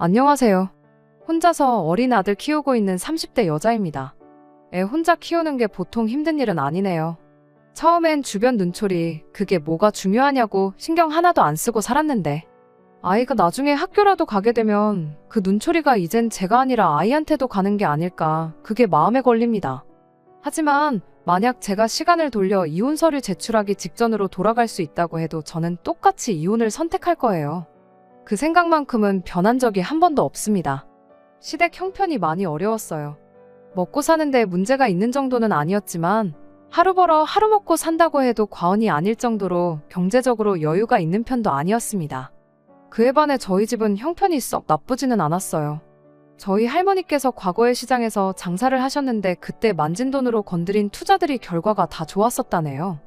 안녕하세요. 혼자서 어린 아들 키우고 있는 30대 여자입니다. 애 혼자 키우는 게 보통 힘든 일은 아니네요. 처음엔 주변 눈초리, 그게 뭐가 중요하냐고 신경 하나도 안 쓰고 살았는데, 아이가 나중에 학교라도 가게 되면 그 눈초리가 이젠 제가 아니라 아이한테도 가는 게 아닐까, 그게 마음에 걸립니다. 하지만 만약 제가 시간을 돌려 이혼 서류 제출하기 직전으로 돌아갈 수 있다고 해도 저는 똑같이 이혼을 선택할 거예요. 그 생각만큼은 변한 적이 한 번도 없습니다. 시댁 형편이 많이 어려웠어요. 먹고 사는데 문제가 있는 정도는 아니었지만 하루 벌어 하루 먹고 산다고 해도 과언이 아닐 정도로 경제적으로 여유가 있는 편도 아니었습니다. 그에 반해 저희 집은 형편이 썩 나쁘지는 않았어요. 저희 할머니께서 과거의 시장에서 장사를 하셨는데 그때 만진 돈으로 건드린 투자들이 결과가 다 좋았었다네요.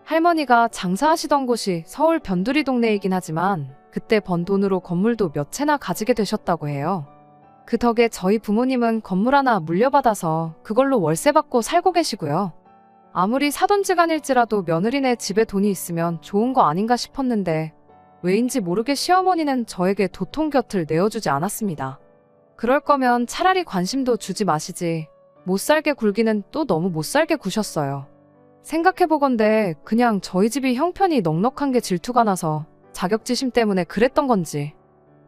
할머니가 장사하시던 곳이 서울 변두리 동네이긴 하지만 그때 번 돈으로 건물도 몇 채나 가지게 되셨다고 해요. 그 덕에 저희 부모님은 건물 하나 물려받아서 그걸로 월세 받고 살고 계시고요. 아무리 사돈지간일지라도 며느리네 집에 돈이 있으면 좋은 거 아닌가 싶었는데 왜인지 모르게 시어머니는 저에게 도통 곁을 내어주지 않았습니다. 그럴 거면 차라리 관심도 주지 마시지. 못살게 굴기는 또 너무 못살게 구셨어요. 생각해보건대 그냥 저희 집이 형편이 넉넉한 게 질투가 나서 자격지심 때문에 그랬던 건지,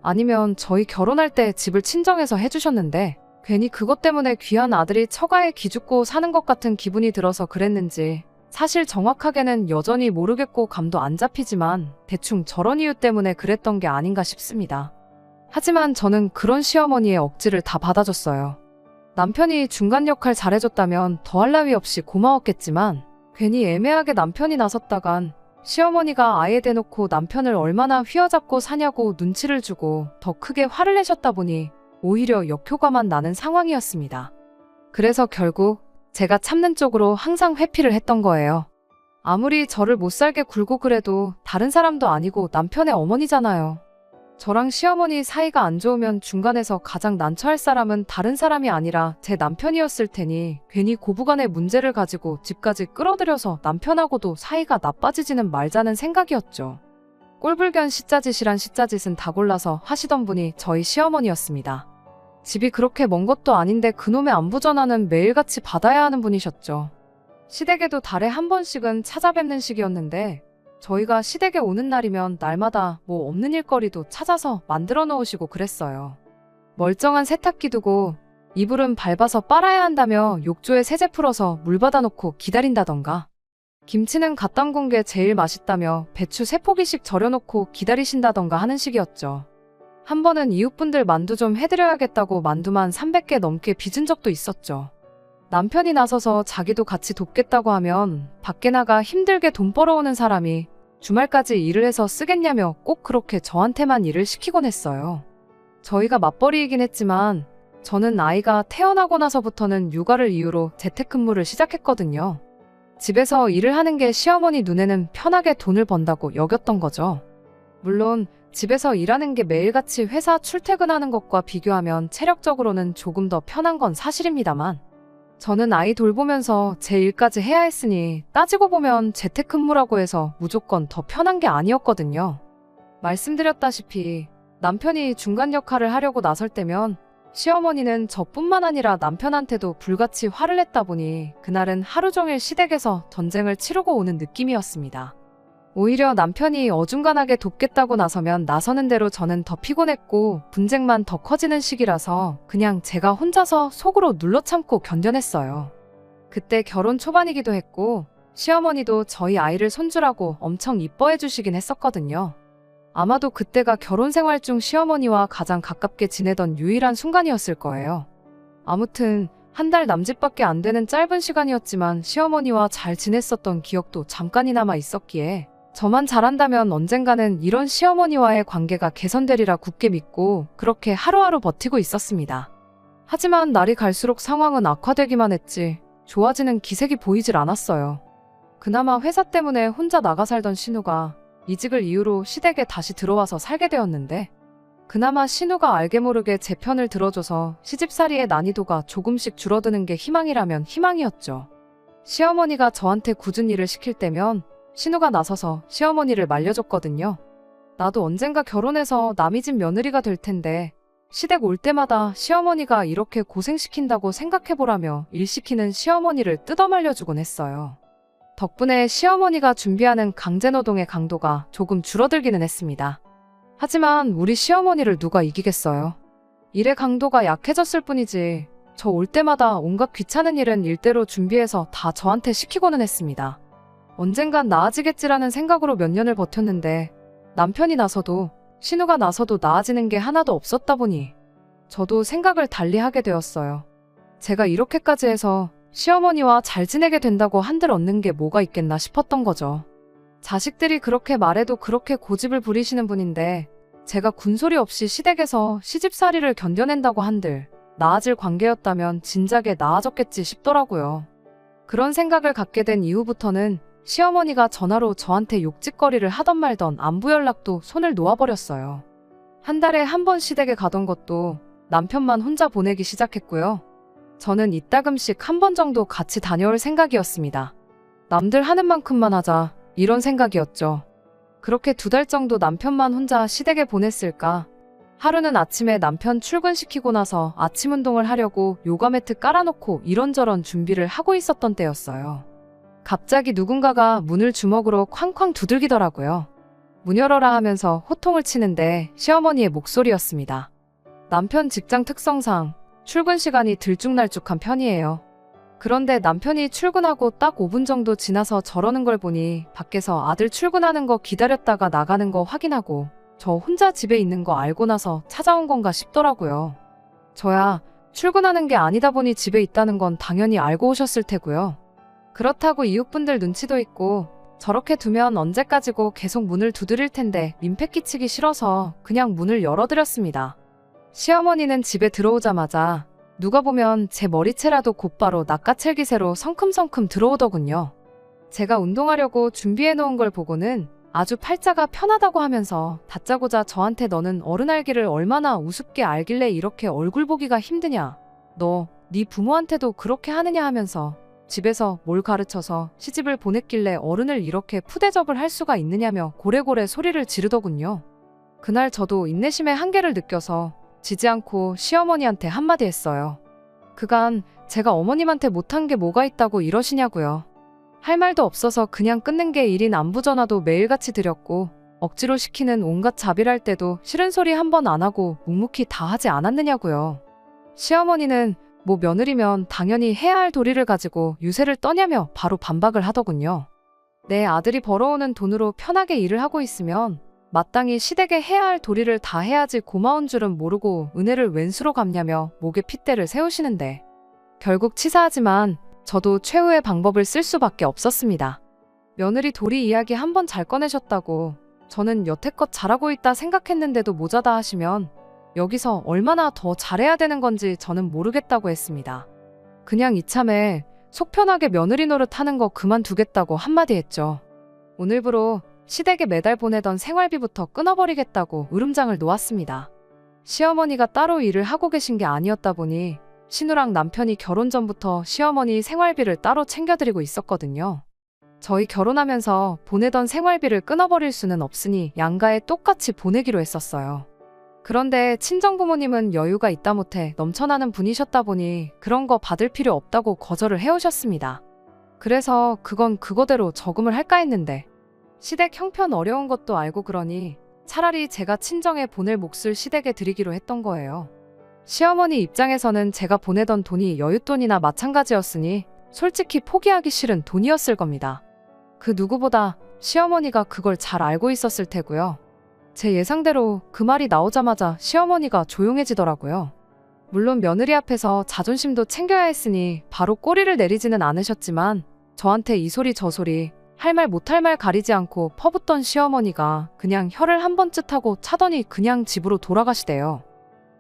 아니면 저희 결혼할 때 집을 친정에서 해주셨는데 괜히 그것 때문에 귀한 아들이 처가에 기죽고 사는 것 같은 기분이 들어서 그랬는지 사실 정확하게는 여전히 모르겠고 감도 안 잡히지만 대충 저런 이유 때문에 그랬던 게 아닌가 싶습니다. 하지만 저는 그런 시어머니의 억지를 다 받아줬어요. 남편이 중간 역할 잘해줬다면 더할 나위 없이 고마웠겠지만 괜히 애매하게 남편이 나섰다간 시어머니가 아예 대놓고 남편을 얼마나 휘어잡고 사냐고 눈치를 주고 더 크게 화를 내셨다 보니 오히려 역효과만 나는 상황이었습니다. 그래서 결국 제가 참는 쪽으로 항상 회피를 했던 거예요. 아무리 저를 못살게 굴고 그래도 다른 사람도 아니고 남편의 어머니잖아요. 저랑 시어머니 사이가 안 좋으면 중간에서 가장 난처할 사람은 다른 사람이 아니라 제 남편이었을 테니 괜히 고부간의 문제를 가지고 집까지 끌어들여서 남편하고도 사이가 나빠지지는 말자는 생각이었죠. 꼴불견 시짜짓이란 시짜짓은 다 골라서 하시던 분이 저희 시어머니였습니다. 집이 그렇게 먼 것도 아닌데 그놈의 안부 전화는 매일같이 받아야 하는 분이셨죠. 시댁에도 달에 한 번씩은 찾아뵙는 시기였는데 저희가 시댁에 오는 날이면 날마다 뭐 없는 일거리도 찾아서 만들어 놓으시고 그랬어요. 멀쩡한 세탁기 두고 이불은 밟아서 빨아야 한다며 욕조에 세제 풀어서 물 받아놓고 기다린다던가, 김치는 갓 담근 게 제일 맛있다며 배추 3포기씩 절여놓고 기다리신다던가 하는 식이었죠. 한 번은 이웃분들 만두 좀 해드려야겠다고 만두만 300개 넘게 빚은 적도 있었죠. 남편이 나서서 자기도 같이 돕겠다고 하면 밖에 나가 힘들게 돈 벌어오는 사람이 주말까지 일을 해서 쓰겠냐며 꼭 그렇게 저한테만 일을 시키곤 했어요. 저희가 맞벌이이긴 했지만 저는 아이가 태어나고 나서부터는 육아를 이유로 재택근무를 시작했거든요. 집에서 일을 하는 게 시어머니 눈에는 편하게 돈을 번다고 여겼던 거죠. 물론 집에서 일하는 게 매일같이 회사 출퇴근하는 것과 비교하면 체력적으로는 조금 더 편한 건 사실입니다만 저는 아이 돌보면서 제 일까지 해야 했으니 따지고 보면 재택근무라고 해서 무조건 더 편한 게 아니었거든요. 말씀드렸다시피 남편이 중간 역할을 하려고 나설 때면 시어머니는 저뿐만 아니라 남편한테도 불같이 화를 냈다 보니 그날은 하루 종일 시댁에서 전쟁을 치르고 오는 느낌이었습니다. 오히려 남편이 어중간하게 돕겠다고 나서면 나서는 대로 저는 더 피곤했고 분쟁만 더 커지는 시기라서 그냥 제가 혼자서 속으로 눌러 참고 견뎌냈어요. 그때 결혼 초반이기도 했고 시어머니도 저희 아이를 손주라고 엄청 이뻐해 주시긴 했었거든요. 아마도 그때가 결혼 생활 중 시어머니와 가장 가깝게 지내던 유일한 순간이었을 거예요. 아무튼 한 달 남짓밖에 안 되는 짧은 시간이었지만 시어머니와 잘 지냈었던 기억도 잠깐이나마 있었기에 저만 잘한다면 언젠가는 이런 시어머니와의 관계가 개선되리라 굳게 믿고 그렇게 하루하루 버티고 있었습니다. 하지만 날이 갈수록 상황은 악화되기만 했지 좋아지는 기색이 보이질 않았어요. 그나마 회사 때문에 혼자 나가 살던 신우가 이직을 이유로 시댁에 다시 들어와서 살게 되었는데 그나마 신우가 알게 모르게 제 편을 들어줘서 시집살이의 난이도가 조금씩 줄어드는 게 희망이라면 희망이었죠. 시어머니가 저한테 굳은 일을 시킬 때면 신우가 나서서 시어머니를 말려줬거든요. 나도 언젠가 결혼해서 남이 집 며느리가 될 텐데 시댁 올 때마다 시어머니가 이렇게 고생시킨다고 생각해보라며 일 시키는 시어머니를 뜯어말려주곤 했어요. 덕분에 시어머니가 준비하는 강제노동의 강도가 조금 줄어들기는 했습니다. 하지만 우리 시어머니를 누가 이기겠어요. 일의 강도가 약해졌을 뿐이지 저 올 때마다 온갖 귀찮은 일은 일대로 준비해서 다 저한테 시키고는 했습니다. 언젠간 나아지겠지라는 생각으로 몇 년을 버텼는데 남편이 나서도 신우가 나서도 나아지는 게 하나도 없었다 보니 저도 생각을 달리 하게 되었어요. 제가 이렇게까지 해서 시어머니와 잘 지내게 된다고 한들 얻는 게 뭐가 있겠나 싶었던 거죠. 자식들이 그렇게 말해도 그렇게 고집을 부리시는 분인데 제가 군소리 없이 시댁에서 시집살이를 견뎌낸다고 한들 나아질 관계였다면 진작에 나아졌겠지 싶더라고요. 그런 생각을 갖게 된 이후부터는 시어머니가 전화로 저한테 욕짓거리를 하던 말던 안부 연락도 손을 놓아버렸어요. 한 달에 한 번 시댁에 가던 것도 남편만 혼자 보내기 시작했고요. 저는 이따금씩 한 번 정도 같이 다녀올 생각이었습니다. 남들 하는 만큼만 하자 이런 생각이었죠. 그렇게 2달 정도 남편만 혼자 시댁에 보냈을까. 하루는 아침에 남편 출근시키고 나서 아침 운동을 하려고 요가 매트 깔아놓고 이런저런 준비를 하고 있었던 때였어요. 갑자기 누군가가 문을 주먹으로 쾅쾅 두들기더라고요. 문 열어라 하면서 호통을 치는데 시어머니의 목소리였습니다. 남편 직장 특성상 출근 시간이 들쭉날쭉한 편이에요. 그런데 남편이 출근하고 딱 5분 정도 지나서 저러는 걸 보니 밖에서 아들 출근하는 거 기다렸다가 나가는 거 확인하고 저 혼자 집에 있는 거 알고 나서 찾아온 건가 싶더라고요. 저야 출근하는 게 아니다 보니 집에 있다는 건 당연히 알고 오셨을 테고요. 그렇다고 이웃분들 눈치도 있고 저렇게 두면 언제까지고 계속 문을 두드릴 텐데 민폐 끼치기 싫어서 그냥 문을 열어드렸습니다. 시어머니는 집에 들어오자마자 누가 보면 제 머리채라도 곧바로 낚아챌기새로 성큼성큼 들어오더군요. 제가 운동하려고 준비해놓은 걸 보고는 아주 팔자가 편하다고 하면서 다짜고짜 저한테 너는 어른 알기를 얼마나 우습게 알길래 이렇게 얼굴 보기가 힘드냐. 너, 네 부모한테도 그렇게 하느냐 하면서 집에서 뭘 가르쳐서 시집을 보냈길래 어른을 이렇게 푸대접을 할 수가 있느냐며 고래고래 소리를 지르더군요. 그날 저도 인내심의 한계를 느껴서 지지 않고 시어머니한테 한마디 했어요. 그간 제가 어머님한테 못한 게 뭐가 있다고 이러시냐고요. 할 말도 없어서 그냥 끊는 게 일인 안부 전화도 매일같이 드렸고 억지로 시키는 온갖 자비할 때도 싫은 소리 한 번 안 하고 묵묵히 다 하지 않았느냐고요. 시어머니는 뭐 며느리면 당연히 해야 할 도리를 가지고 유세를 떠냐며 바로 반박을 하더군요. 내 아들이 벌어오는 돈으로 편하게 일을 하고 있으면 마땅히 시댁에 해야 할 도리를 다 해야지 고마운 줄은 모르고 은혜를 웬수로 갚냐며 목에 핏대를 세우시는데 결국 치사하지만 저도 최후의 방법을 쓸 수밖에 없었습니다. 며느리 도리 이야기 한 번 잘 꺼내셨다고 저는 여태껏 잘하고 있다 생각했는데도 모자다 하시면 여기서 얼마나 더 잘해야 되는 건지 저는 모르겠다고 했습니다. 그냥 이참에 속 편하게 며느리 노릇하는 거 그만두겠다고 한마디 했죠. 오늘부로 시댁에 매달 보내던 생활비부터 끊어버리겠다고 으름장을 놓았습니다. 시어머니가 따로 일을 하고 계신 게 아니었다 보니 신우랑 남편이 결혼 전부터 시어머니 생활비를 따로 챙겨드리고 있었거든요. 저희 결혼하면서 보내던 생활비를 끊어버릴 수는 없으니 양가에 똑같이 보내기로 했었어요. 그런데 친정부모님은 여유가 있다 못해 넘쳐나는 분이셨다 보니 그런 거 받을 필요 없다고 거절을 해오셨습니다. 그래서 그건 그거대로 저금을 할까 했는데 시댁 형편 어려운 것도 알고 그러니 차라리 제가 친정에 보낼 몫을 시댁에 드리기로 했던 거예요. 시어머니 입장에서는 제가 보내던 돈이 여윳돈이나 마찬가지였으니 솔직히 포기하기 싫은 돈이었을 겁니다. 그 누구보다 시어머니가 그걸 잘 알고 있었을 테고요. 제 예상대로 그 말이 나오자마자 시어머니가 조용해지더라고요. 물론 며느리 앞에서 자존심도 챙겨야 했으니 바로 꼬리를 내리지는 않으셨지만 저한테 이 소리 저 소리 할 말 못할 말 가리지 않고 퍼붓던 시어머니가 그냥 혀를 한 번 쯧하고 차더니 그냥 집으로 돌아가시대요.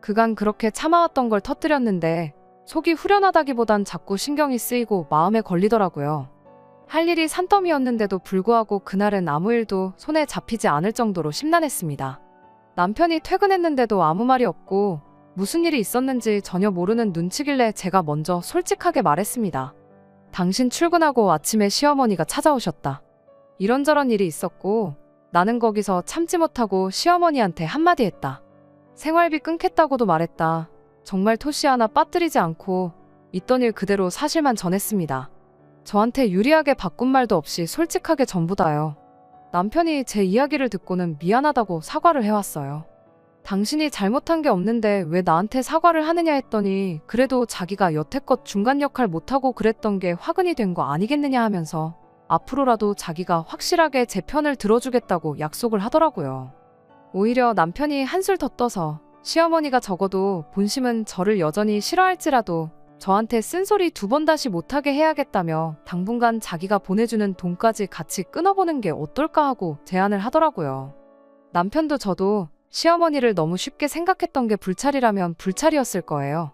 그간 그렇게 참아왔던 걸 터뜨렸는데 속이 후련하다기보단 자꾸 신경이 쓰이고 마음에 걸리더라고요. 할 일이 산더미였는데도 불구하고 그날은 아무 일도 손에 잡히지 않을 정도로 심란했습니다. 남편이 퇴근했는데도 아무 말이 없고 무슨 일이 있었는지 전혀 모르는 눈치길래 제가 먼저 솔직하게 말했습니다. 당신 출근하고 아침에 시어머니가 찾아오셨다. 이런저런 일이 있었고 나는 거기서 참지 못하고 시어머니한테 한마디 했다. 생활비 끊겠다고도 말했다. 정말 토시 하나 빠뜨리지 않고 있던 일 그대로 사실만 전했습니다. 저한테 유리하게 바꾼 말도 없이 솔직하게 전부 다요. 남편이 제 이야기를 듣고는 미안하다고 사과를 해왔어요. 당신이 잘못한 게 없는데 왜 나한테 사과를 하느냐 했더니 그래도 자기가 여태껏 중간 역할 못하고 그랬던 게 화근이 된 거 아니겠느냐 하면서 앞으로라도 자기가 확실하게 제 편을 들어주겠다고 약속을 하더라고요. 오히려 남편이 한술 더 떠서 시어머니가 적어도 본심은 저를 여전히 싫어할지라도 저한테 쓴소리 2번 다시 못하게 해야겠다며 당분간 자기가 보내주는 돈까지 같이 끊어보는 게 어떨까 하고 제안을 하더라고요. 남편도 저도 시어머니를 너무 쉽게 생각했던 게 불찰이라면 불찰이었을 거예요.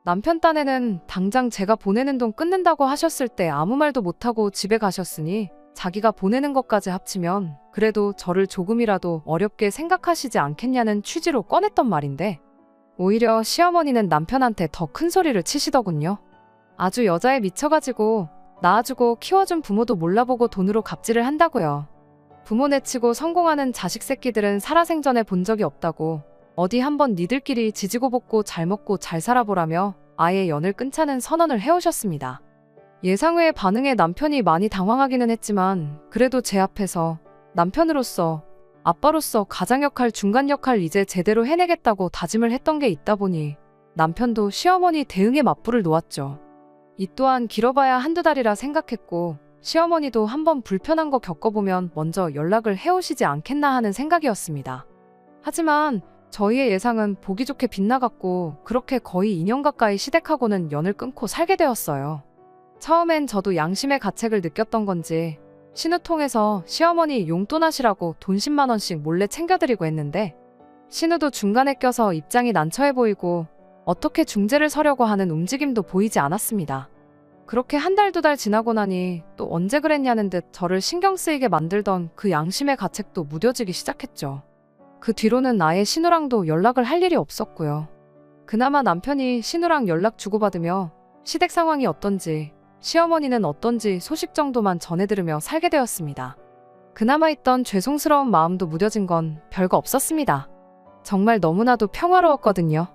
남편 딴에는 당장 제가 보내는 돈 끊는다고 하셨을 때 아무 말도 못하고 집에 가셨으니 자기가 보내는 것까지 합치면 그래도 저를 조금이라도 어렵게 생각하시지 않겠냐는 취지로 꺼냈던 말인데 오히려 시어머니는 남편한테 더 큰 소리를 치시더군요. 아주 여자에 미쳐가지고 낳아주고 키워준 부모도 몰라보고 돈으로 갑질을 한다고요. 부모 내치고 성공하는 자식 새끼들은 살아생전에 본 적이 없다고 어디 한번 니들끼리 지지고 볶고 잘 먹고 잘 살아보라며 아예 연을 끊자는 선언을 해오셨습니다. 예상외의 반응에 남편이 많이 당황하기는 했지만 그래도 제 앞에서 남편으로서 아빠로서 가장 역할 중간 역할 이제 제대로 해내겠다고 다짐을 했던 게 있다 보니 남편도 시어머니 대응에 맞불을 놓았죠. 이 또한 길어봐야 한두 달이라 생각했고 시어머니도 한번 불편한 거 겪어보면 먼저 연락을 해오시지 않겠나 하는 생각이었습니다. 하지만 저희의 예상은 보기 좋게 빗나갔고 그렇게 거의 2년 가까이 시댁하고는 연을 끊고 살게 되었어요. 처음엔 저도 양심의 가책을 느꼈던 건지 신우 통해서 시어머니 용돈하시라고 돈 10만 원씩 몰래 챙겨드리고 했는데 신우도 중간에 껴서 입장이 난처해 보이고 어떻게 중재를 서려고 하는 움직임도 보이지 않았습니다. 그렇게 한 달, 2달 지나고 나니 또 언제 그랬냐는 듯 저를 신경 쓰이게 만들던 그 양심의 가책도 무뎌지기 시작했죠. 그 뒤로는 아예 신우랑도 연락을 할 일이 없었고요. 그나마 남편이 신우랑 연락 주고받으며 시댁 상황이 어떤지 시어머니는 어떤지 소식 정도만 전해들으며 살게 되었습니다. 그나마 있던 죄송스러운 마음도 무뎌진 건 별거 없었습니다. 정말 너무나도 평화로웠거든요.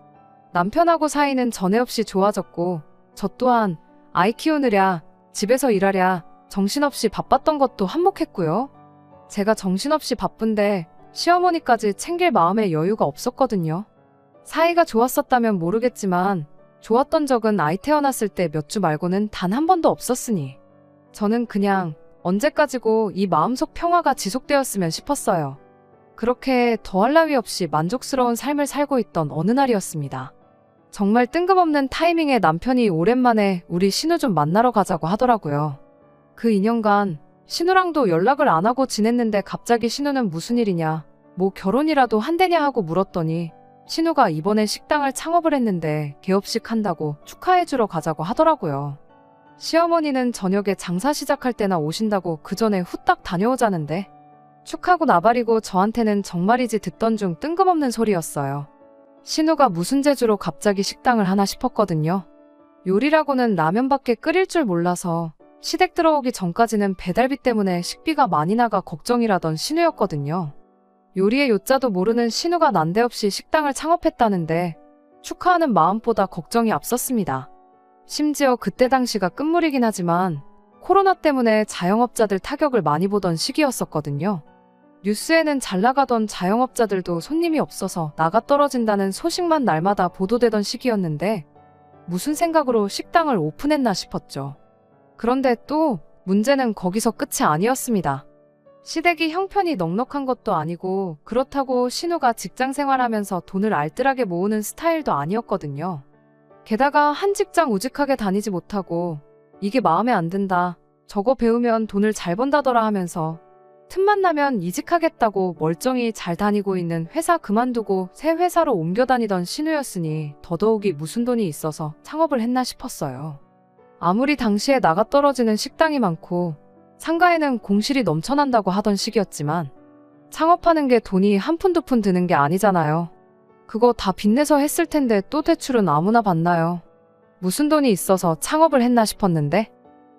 남편하고 사이는 전에 없이 좋아졌고 저 또한 아이 키우느랴 집에서 일하랴 정신없이 바빴던 것도 한몫했고요. 제가 정신없이 바쁜데 시어머니까지 챙길 마음의 여유가 없었거든요. 사이가 좋았었다면 모르겠지만 좋았던 적은 아이 태어났을 때 몇 주 말고는 단 한 번도 없었으니 저는 그냥 언제까지고 이 마음속 평화가 지속되었으면 싶었어요. 그렇게 더할 나위 없이 만족스러운 삶을 살고 있던 어느 날이었습니다. 정말 뜬금없는 타이밍에 남편이 오랜만에 우리 신우 좀 만나러 가자고 하더라고요. 그 2년간 신우랑도 연락을 안 하고 지냈는데 갑자기 신우는 무슨 일이냐, 뭐 결혼이라도 한대냐 하고 물었더니 신우가 이번에 식당을 창업을 했는데 개업식 한다고 축하해주러 가자고 하더라고요. 시어머니는 저녁에 장사 시작할 때나 오신다고 그 전에 후딱 다녀오자는데 축하고 나발이고 저한테는 정말이지 듣던 중 뜬금없는 소리였어요. 신우가 무슨 재주로 갑자기 식당을 하나 싶었거든요. 요리라고는 라면밖에 끓일 줄 몰라서 시댁 들어오기 전까지는 배달비 때문에 식비가 많이 나가 걱정이라던 신우였거든요. 요리의 요자도 모르는 신우가 난데없이 식당을 창업했다는데 축하하는 마음보다 걱정이 앞섰습니다. 심지어 그때 당시가 끝물이긴 하지만 코로나 때문에 자영업자들 타격을 많이 보던 시기였었거든요. 뉴스에는 잘 나가던 자영업자들도 손님이 없어서 나가 떨어진다는 소식만 날마다 보도되던 시기였는데 무슨 생각으로 식당을 오픈했나 싶었죠. 그런데 또 문제는 거기서 끝이 아니었습니다. 시댁이 형편이 넉넉한 것도 아니고 그렇다고 신우가 직장 생활하면서 돈을 알뜰하게 모으는 스타일도 아니었거든요. 게다가 한 직장 우직하게 다니지 못하고 이게 마음에 안 든다, 저거 배우면 돈을 잘 번다더라 하면서 틈만 나면 이직하겠다고 멀쩡히 잘 다니고 있는 회사 그만두고 새 회사로 옮겨 다니던 신우였으니 더더욱이 무슨 돈이 있어서 창업을 했나 싶었어요. 아무리 당시에 나가 떨어지는 식당이 많고 상가에는 공실이 넘쳐난다고 하던 시기였지만 창업하는 게 돈이 한 푼 두 푼 드는 게 아니잖아요. 그거 다 빚내서 했을 텐데 또 대출은 아무나 받나요? 무슨 돈이 있어서 창업을 했나 싶었는데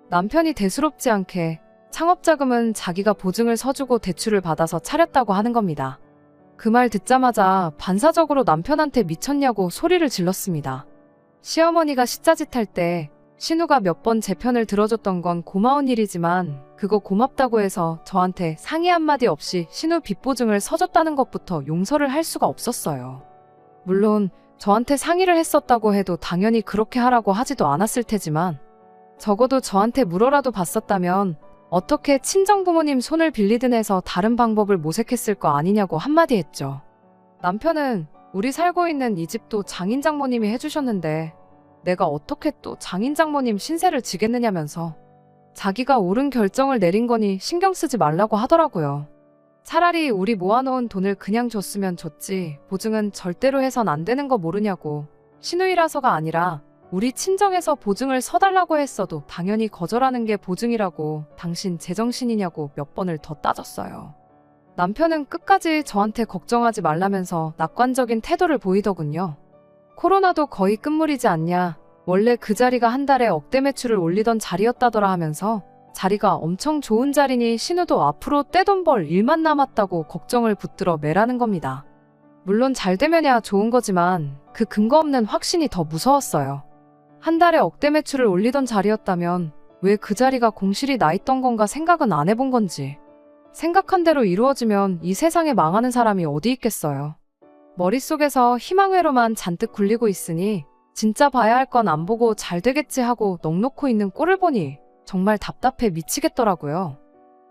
남편이 대수롭지 않게 창업 자금은 자기가 보증을 서주고 대출을 받아서 차렸다고 하는 겁니다. 그 말 듣자마자 반사적으로 남편한테 미쳤냐고 소리를 질렀습니다. 시어머니가 시자짓할 때 신우가 몇 번 제 편을 들어줬던 건 고마운 일이지만 그거 고맙다고 해서 저한테 상의 한마디 없이 신우 빚보증을 서줬다는 것부터 용서를 할 수가 없었어요. 물론 저한테 상의를 했었다고 해도 당연히 그렇게 하라고 하지도 않았을 테지만 적어도 저한테 물어라도 봤었다면 어떻게 친정부모님 손을 빌리든 해서 다른 방법을 모색했을 거 아니냐고 한마디 했죠. 남편은 우리 살고 있는 이 집도 장인장모님이 해주셨는데 내가 어떻게 또 장인장모님 신세를 지겠느냐면서 자기가 옳은 결정을 내린 거니 신경 쓰지 말라고 하더라고요. 차라리 우리 모아놓은 돈을 그냥 줬으면 줬지 보증은 절대로 해선 안 되는 거 모르냐고 시누이라서가 아니라 우리 친정에서 보증을 서달라고 했어도 당연히 거절하는 게 보증이라고 당신 제정신이냐고 몇 번을 더 따졌어요. 남편은 끝까지 저한테 걱정하지 말라면서 낙관적인 태도를 보이더군요. 코로나도 거의 끝물이지 않냐. 원래 그 자리가 한 달에 억대 매출을 올리던 자리였다더라 하면서 자리가 엄청 좋은 자리니 신우도 앞으로 떼돈 벌 일만 남았다고 걱정을 붙들어 매라는 겁니다. 물론 잘 되면야 좋은 거지만 그 근거 없는 확신이 더 무서웠어요. 한 달에 억대 매출을 올리던 자리였다면 왜 그 자리가 공실이 나 있던 건가 생각은 안 해본 건지. 생각한 대로 이루어지면 이 세상에 망하는 사람이 어디 있겠어요. 머릿속에서 희망회로만 잔뜩 굴리고 있으니 진짜 봐야 할 건 안 보고 잘 되겠지 하고 넋놓고 있는 꼴을 보니 정말 답답해 미치겠더라고요.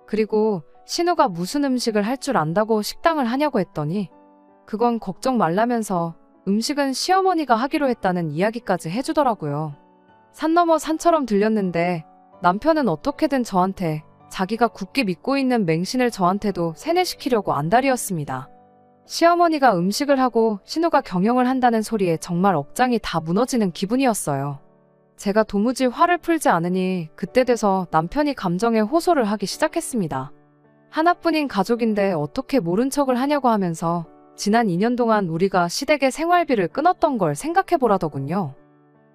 그리고 신우가 무슨 음식을 할 줄 안다고 식당을 하냐고 했더니 그건 걱정 말라면서 음식은 시어머니가 하기로 했다는 이야기까지 해주더라고요. 산 넘어 산처럼 들렸는데 남편은 어떻게든 저한테 자기가 굳게 믿고 있는 맹신을 저한테도 세뇌시키려고 안달이었습니다. 시어머니가 음식을 하고 신우가 경영을 한다는 소리에 정말 억장이 다 무너지는 기분이었어요. 제가 도무지 화를 풀지 않으니 그때 돼서 남편이 감정에 호소를 하기 시작했습니다. 하나뿐인 가족인데 어떻게 모른 척을 하냐고 하면서 지난 2년 동안 우리가 시댁의 생활비를 끊었던 걸 생각해보라더군요.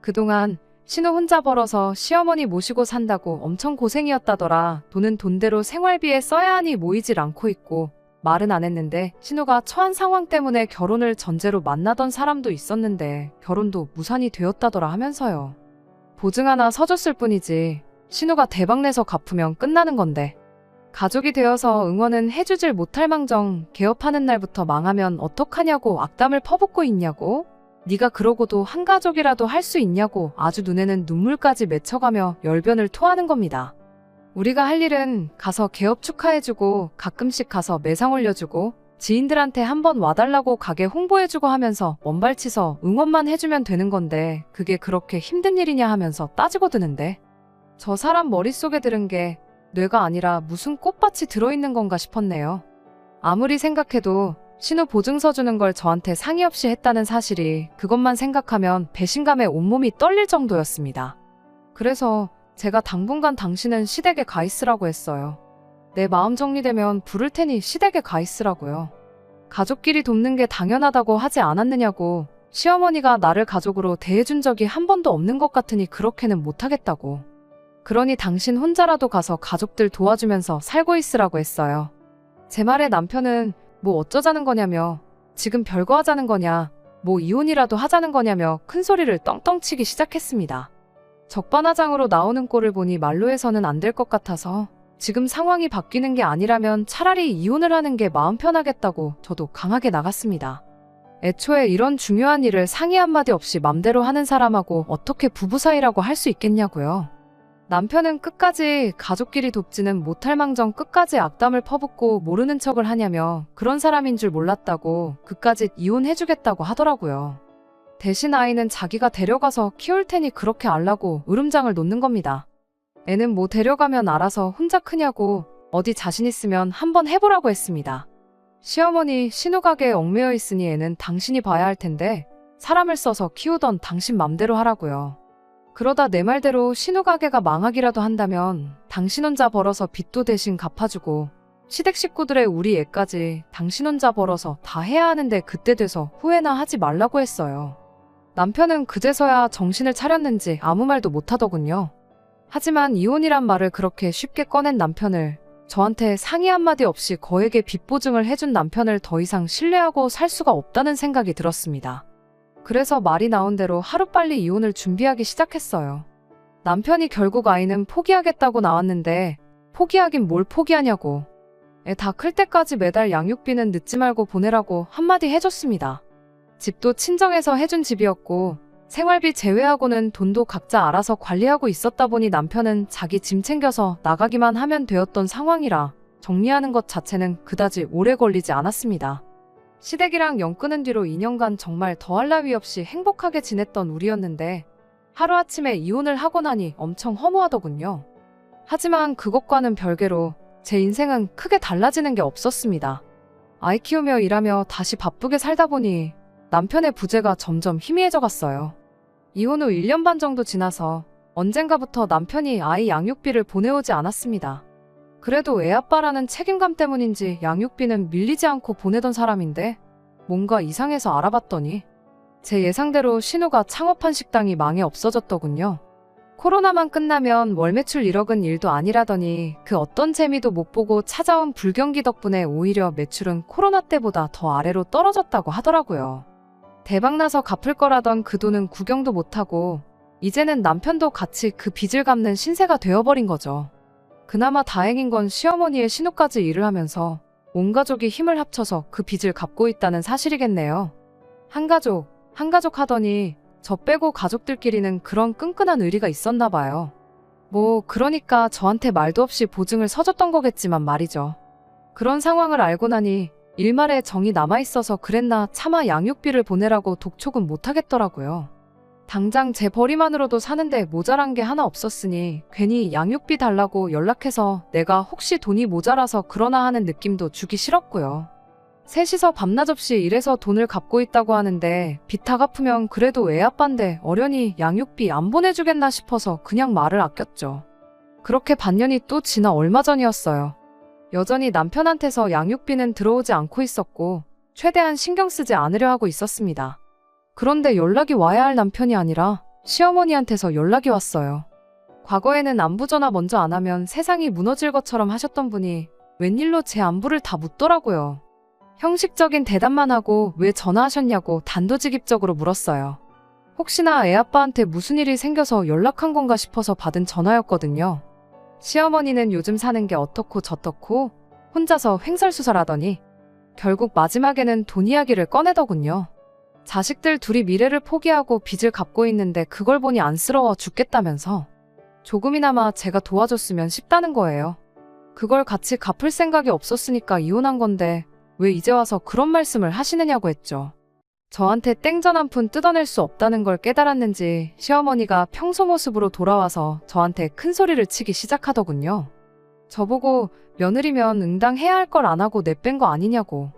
그동안 신우 혼자 벌어서 시어머니 모시고 산다고 엄청 고생이었다더라. 돈은 돈대로 생활비에 써야 하니 모이질 않고 있고 말은 안 했는데 신우가 처한 상황 때문에 결혼을 전제로 만나던 사람도 있었는데 결혼도 무산이 되었다더라 하면서요. 보증 하나 서줬을 뿐이지 신우가 대박내서 갚으면 끝나는 건데 가족이 되어서 응원은 해주질 못할 망정 개업하는 날부터 망하면 어떡하냐고 악담을 퍼붓고 있냐고 네가 그러고도 한 가족이라도 할 수 있냐고 아주 눈에는 눈물까지 맺혀가며 열변을 토하는 겁니다. 우리가 할 일은 가서 개업 축하해주고 가끔씩 가서 매상 올려주고 지인들한테 한번 와달라고 가게 홍보해주고 하면서 먼발치서 응원만 해주면 되는 건데 그게 그렇게 힘든 일이냐 하면서 따지고 드는데 저 사람 머릿속에 들은 게 뇌가 아니라 무슨 꽃밭이 들어있는 건가 싶었네요. 아무리 생각해도 신우 보증서 주는 걸 저한테 상의 없이 했다는 사실이 그것만 생각하면 배신감에 온몸이 떨릴 정도였습니다. 그래서 제가 당분간 당신은 시댁에 가 있으라고 했어요. 내 마음 정리되면 부를 테니 시댁에 가 있으라고요. 가족끼리 돕는 게 당연하다고 하지 않았느냐고 시어머니가 나를 가족으로 대해준 적이 한 번도 없는 것 같으니 그렇게는 못하겠다고. 그러니 당신 혼자라도 가서 가족들 도와주면서 살고 있으라고 했어요. 제 말에 남편은 뭐 어쩌자는 거냐며 지금 별거 하자는 거냐 뭐 이혼이라도 하자는 거냐며 큰 소리를 떵떵 치기 시작했습니다. 적반하장으로 나오는 꼴을 보니 말로 해서는 안 될 것 같아서 지금 상황이 바뀌는 게 아니라면 차라리 이혼을 하는 게 마음 편하겠다고 저도 강하게 나갔습니다. 애초에 이런 중요한 일을 상의 한마디 없이 맘대로 하는 사람하고 어떻게 부부 사이라고 할 수 있겠냐고요. 남편은 끝까지 가족끼리 돕지는 못할 망정 끝까지 악담을 퍼붓고 모르는 척을 하냐며 그런 사람인 줄 몰랐다고 그까짓 이혼해주겠다고 하더라고요. 대신 아이는 자기가 데려가서 키울 테니 그렇게 알라고 으름장을 놓는 겁니다. 애는 뭐 데려가면 알아서 혼자 크냐고 어디 자신 있으면 한번 해보라고 했습니다. 시어머니 신우 가게에 얽매여 있으니 애는 당신이 봐야 할 텐데 사람을 써서 키우던 당신 맘대로 하라고요. 그러다 내 말대로 신우 가게가 망하기라도 한다면 당신 혼자 벌어서 빚도 대신 갚아주고 시댁 식구들의 우리 애까지 당신 혼자 벌어서 다 해야 하는데 그때 돼서 후회나 하지 말라고 했어요. 남편은 그제서야 정신을 차렸는지 아무 말도 못하더군요. 하지만 이혼이란 말을 그렇게 쉽게 꺼낸 남편을 저한테 상의 한마디 없이 거액의 빚 보증을 해준 남편을 더 이상 신뢰하고 살 수가 없다는 생각이 들었습니다. 그래서 말이 나온 대로 하루빨리 이혼을 준비하기 시작했어요. 남편이 결국 아이는 포기하겠다고 나왔는데 포기하긴 뭘 포기하냐고. 애 다 클 때까지 매달 양육비는 늦지 말고 보내라고 한마디 해줬습니다. 집도 친정에서 해준 집이었고 생활비 제외하고는 돈도 각자 알아서 관리하고 있었다 보니 남편은 자기 짐 챙겨서 나가기만 하면 되었던 상황이라 정리하는 것 자체는 그다지 오래 걸리지 않았습니다. 시댁이랑 연 끊은 뒤로 2년간 정말 더할 나위 없이 행복하게 지냈던 우리였는데 하루아침에 이혼을 하고 나니 엄청 허무하더군요. 하지만 그것과는 별개로 제 인생은 크게 달라지는 게 없었습니다. 아이 키우며 일하며 다시 바쁘게 살다 보니 남편의 부재가 점점 희미해져 갔어요. 이혼 후 1년 반 정도 지나서 언젠가부터 남편이 아이 양육비를 보내오지 않았습니다. 그래도 애아빠라는 책임감 때문인지 양육비는 밀리지 않고 보내던 사람인데 뭔가 이상해서 알아봤더니 제 예상대로 신우가 창업한 식당이 망해 없어졌더군요. 코로나만 끝나면 월 매출 1억은 일도 아니라더니 그 어떤 재미도 못 보고 찾아온 불경기 덕분에 오히려 매출은 코로나 때보다 더 아래로 떨어졌다고 하더라고요. 대박나서 갚을 거라던 그 돈은 구경도 못하고 이제는 남편도 같이 그 빚을 갚는 신세가 되어버린 거죠. 그나마 다행인 건 시어머니의 신우까지 일을 하면서 온 가족이 힘을 합쳐서 그 빚을 갚고 있다는 사실이겠네요. 한 가족 하더니 저 빼고 가족들끼리는 그런 끈끈한 의리가 있었나 봐요. 그러니까 저한테 말도 없이 보증을 서줬던 거겠지만 말이죠. 그런 상황을 알고 나니 일말에 정이 남아있어서 그랬나 차마 양육비를 보내라고 독촉은 못하겠더라고요. 당장 제 벌이만으로도 사는데 모자란 게 하나 없었으니 괜히 양육비 달라고 연락해서 내가 혹시 돈이 모자라서 그러나 하는 느낌도 주기 싫었고요. 셋이서 밤낮 없이 일해서 돈을 갚고 있다고 하는데 빚 다 갚으면 그래도 애아빠인데 어련히 양육비 안 보내주겠나 싶어서 그냥 말을 아꼈죠. 그렇게 반년이 또 지나 얼마 전이었어요. 여전히 남편한테서 양육비는 들어오지 않고 있었고 최대한 신경 쓰지 않으려 하고 있었습니다. 그런데 연락이 와야 할 남편이 아니라 시어머니한테서 연락이 왔어요. 과거에는 안부 전화 먼저 안 하면 세상이 무너질 것처럼 하셨던 분이 웬일로 제 안부를 다 묻더라고요. 형식적인 대답만 하고 왜 전화하셨냐고 단도직입적으로 물었어요. 혹시나 애아빠한테 무슨 일이 생겨서 연락한 건가 싶어서 받은 전화였거든요. 시어머니는 요즘 사는 게 어떻고 저떻고 혼자서 횡설수설하더니 결국 마지막에는 돈 이야기를 꺼내더군요. 자식들 둘이 미래를 포기하고 빚을 갚고 있는데 그걸 보니 안쓰러워 죽겠다면서 조금이나마 제가 도와줬으면 싶다는 거예요. 그걸 같이 갚을 생각이 없었으니까 이혼한 건데 왜 이제 와서 그런 말씀을 하시느냐고 했죠. 저한테 땡전 한 푼 뜯어낼 수 없다는 걸 깨달았는지 시어머니가 평소 모습으로 돌아와서 저한테 큰 소리를 치기 시작하더군요. 저보고 며느리면 응당해야 할 걸 안 하고 내뺀 거 아니냐고.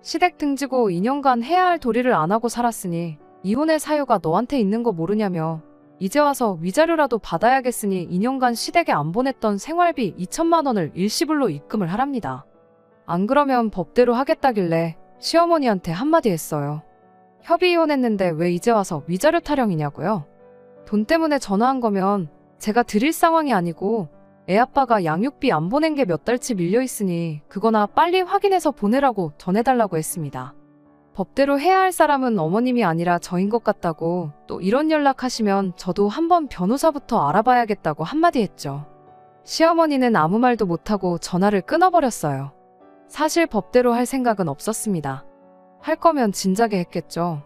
시댁 등지고 2년간 해야 할 도리를 안 하고 살았으니 이혼의 사유가 너한테 있는 거 모르냐며 이제 와서 위자료라도 받아야겠으니 2년간 시댁에 안 보냈던 생활비 2천만 원을 일시불로 입금을 하랍니다. 안 그러면 법대로 하겠다길래 시어머니한테 한마디 했어요. 협의 이혼했는데 왜 이제 와서 위자료 타령이냐고요. 돈 때문에 전화한 거면 제가 드릴 상황이 아니고 애아빠가 양육비 안 보낸 게 몇 달치 밀려있으니 그거나 빨리 확인해서 보내라고 전해달라고 했습니다. 법대로 해야 할 사람은 어머님이 아니라 저인 것 같다고 또 이런 연락하시면 저도 한번 변호사부터 알아봐야겠다고 한마디 했죠. 시어머니는 아무 말도 못하고 전화를 끊어버렸어요. 사실 법대로 할 생각은 없었습니다. 할 거면 진작에 했겠죠.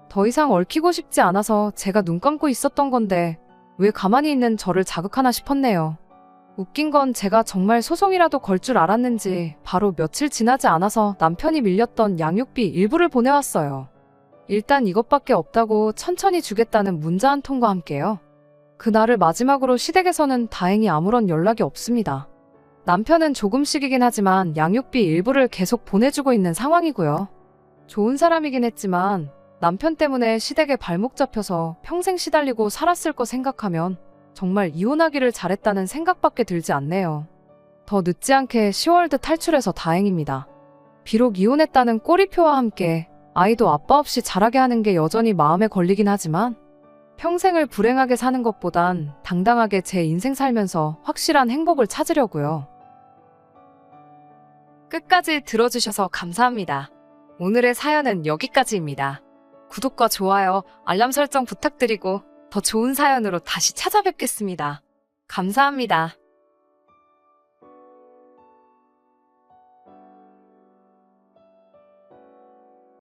더 이상 얽히고 싶지 않아서 제가 눈 감고 있었던 건데 왜 가만히 있는 저를 자극하나 싶었네요. 웃긴 건 제가 정말 소송이라도 걸 줄 알았는지 바로 며칠 지나지 않아서 남편이 밀렸던 양육비 일부를 보내왔어요. 일단 이것밖에 없다고 천천히 주겠다는 문자 한 통과 함께요. 그날을 마지막으로 시댁에서는 다행히 아무런 연락이 없습니다. 남편은 조금씩이긴 하지만 양육비 일부를 계속 보내주고 있는 상황이고요. 좋은 사람이긴 했지만 남편 때문에 시댁에 발목 잡혀서 평생 시달리고 살았을 거 생각하면 정말 이혼하기를 잘했다는 생각밖에 들지 않네요. 더 늦지 않게 10월드 탈출해서 다행입니다. 비록 이혼했다는 꼬리표와 함께 아이도 아빠 없이 자라게 하는 게 여전히 마음에 걸리긴 하지만 평생을 불행하게 사는 것보단 당당하게 제 인생 살면서 확실한 행복을 찾으려고요. 끝까지 들어주셔서 감사합니다. 오늘의 사연은 여기까지입니다. 구독과 좋아요, 알람 설정 부탁드리고 더 좋은 사연으로 다시 찾아뵙겠습니다. 감사합니다.